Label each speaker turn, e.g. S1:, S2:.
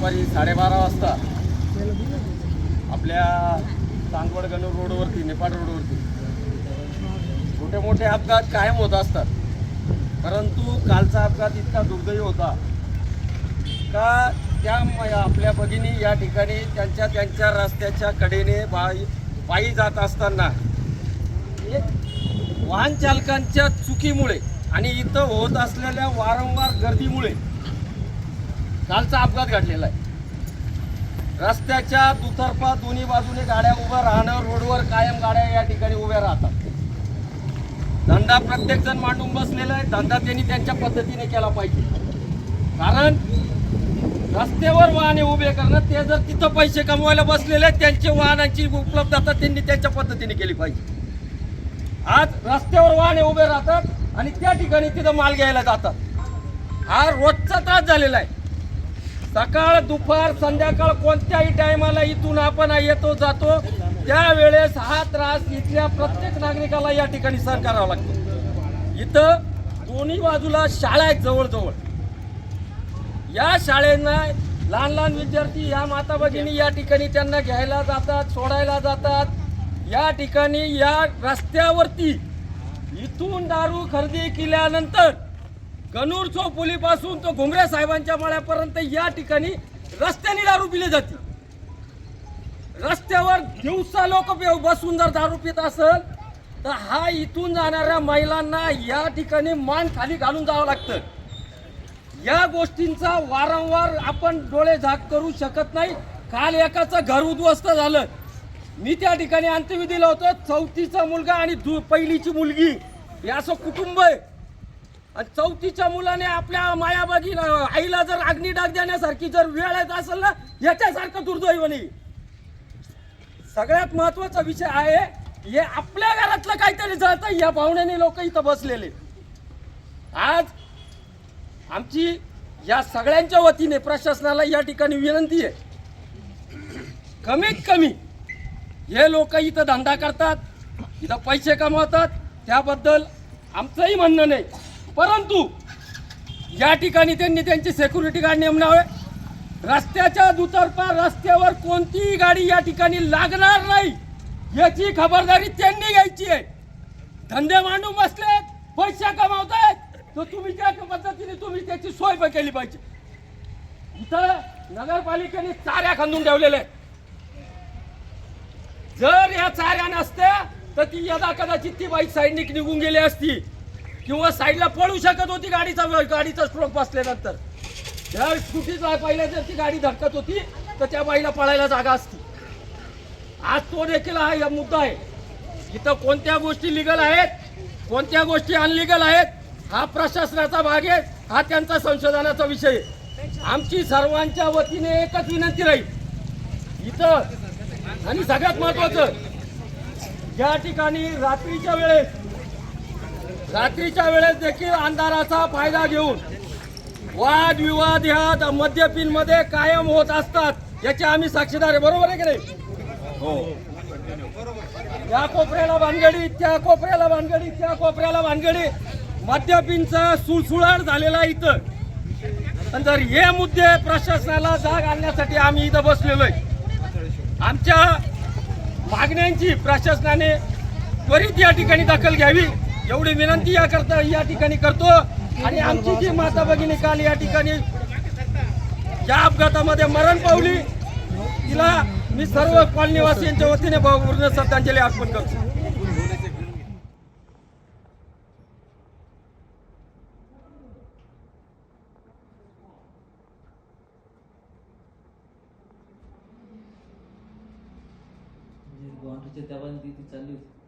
S1: दुपारी 12:30 वाजता आपल्या चांदवड गणूर रोडवरती, नेपाळ रोडवरती छोटे मोठे अपघात कायम होत असतात. परंतु कालचा अपघात इतका दुर्दैवी होता का त्या आपल्या भगिनी या ठिकाणी त्यांच्या रस्त्याच्या कडेने पायी जात असताना वाहन चालकांच्या चुकीमुळे आणि इथं होत असलेल्या वारंवार गर्दीमुळे कालचा अपघात घडलेला आहे. रस्त्याच्या दुतर्फा दोन्ही बाजूने गाड्या उभ्या राहणं, रोडवर कायम गाड्या या ठिकाणी उभ्या राहतात. धंदा प्रत्येक जण मांडून बसलेला आहे. धंदा त्यांनी त्यांच्या पद्धतीने केला पाहिजे. कारण रस्त्यावर वाहने उभे करणं, ते जर तिथं पैसे कमवायला बसलेले आहेत त्यांचे वाहनांची उपलब्धता त्यांनी त्यांच्या पद्धतीने केली पाहिजे. आज रस्त्यावर वाहने उभे राहतात आणि त्या ठिकाणी तिथं माल घ्यायला जातात. हा रोजचा त्रास झालेला आहे. सकाळ दुपार संध्याकाळ कोणत्याही टायमाला इथून आपण येतो जातो त्यावेळेस हा त्रास इथल्या प्रत्येक नागरिकाला या ठिकाणी सहन करावा लागतो. इथं दोन्ही बाजूला शाळा आहेत जवळजवळ. या शाळेंना लहान लहान विद्यार्थी या माता भगिनी या ठिकाणी त्यांना घ्यायला जातात, सोडायला जातात. या ठिकाणी या रस्त्यावरती इथून दारू खरेदी केल्यानंतर गणूर चौफुलीपासून तो घुमरे साहेबांच्या मळ्यापर्यंत या ठिकाणी रस्त्याने दारू पिली जाते. रस्त्यावर दिवसा लोक बसून जर दारू पित असेल तर हा इथून जाणाऱ्या महिलांना या ठिकाणी मान खाली घालून जावं लागतं. या गोष्टींचा वारंवार आपण डोळे झाक करू शकत नाही. काल एकाचं घर उद्ध्वस्त झालं. मी त्या ठिकाणी अंत्यविधीला होतो. 4थीचा मुलगा आणि पहिलीची मुलगी हे असं कुटुंब आहे. आणि 4थीच्या मुलाने आपल्या मायाबागीला आईला जर अग्निडाग देण्यासारखी जर वेळ येत असेल ना, याच्यासारखं दुर्दैव नाही. सगळ्यात महत्वाचा विषय आहे हे आपल्या घरातलं काहीतरी जळतं. या भावनेने लोक इथं बसलेले. आज आमची या सगळ्यांच्या वतीने प्रशासनाला या ठिकाणी विनंती आहे, कमीत कमी हे लोक इथं धंदा करतात, इथं पैसे कमवतात, त्याबद्दल आमचंही म्हणणं नाही. परंतु या ठिकाणी त्यांनी त्यांची सिक्युरिटी गार्ड नेमणावे. रस्त्याच्या दुतर्फा रस्त्यावर कोणतीही गाडी या ठिकाणी लागणार नाही याची खबरदारी त्यांनी घ्यायची आहे. धंदे मांडून बसलेत, पैसे कमावतायत, तर तुम्ही त्या पद्धतीने तुम्ही त्याची सोय पण केली पाहिजे. इथं नगरपालिकेने चाऱ्या खांदून ठेवलेल्या आहेत. जर या चाऱ्या नसत्या तर ती यदा कदाचित ती बाईक साईडने निघून गेली असती किंवा साईडला पळू शकत होती गाडीचा स्ट्रोक बसल्यानंतर. त्या स्कूटीला पहिल्या जर ती गाडी धडकत होती तर त्या बाईला पळायला जागा असती. आज तो देखील हा मुद्दा आहे. इथं कोणत्या गोष्टी लिगल आहेत, कोणत्या गोष्टी अनलिगल आहेत, हा प्रशासनाचा भाग आहे. हा त्यांचा संशोधनाचा विषय आहे. आमची सर्वांच्या वतीने एकच विनंती राहील इथं. आणि सगळ्यात महत्वाचं, या ठिकाणी रात्रीच्या वेळेस देखील अंधाराचा फायदा घेऊन वाद विवाद ह्या मद्यपींमध्ये कायम होत असतात. याचे आम्ही साक्षीदार आहे. बरोबर आहे की नाही? हो. या कोपऱ्याला भानगडी, त्या कोपऱ्याला भानगडी, त्या कोपऱ्याला भानगडी, मद्यपींचा सुळसुळाट झालेला इथं. आणि जर हे मुद्दे प्रशासनाला जाग आणण्यासाठी आम्ही इथं बसलेलो आहे. आमच्या मागण्यांची प्रशासनाने त्वरित या ठिकाणी दखल घ्यावी एवढी विनंती या ठिकाणी करतो. आणि आमची जी माता भगिनी काल या ठिकाणी या अपघातामध्ये मरण पावली तिला मी सर्व कॉलनीवासियांच्या वतीने भावपूर्ण श्रद्धांजली अर्पण करतो.
S2: त्या पण ती चालली होती.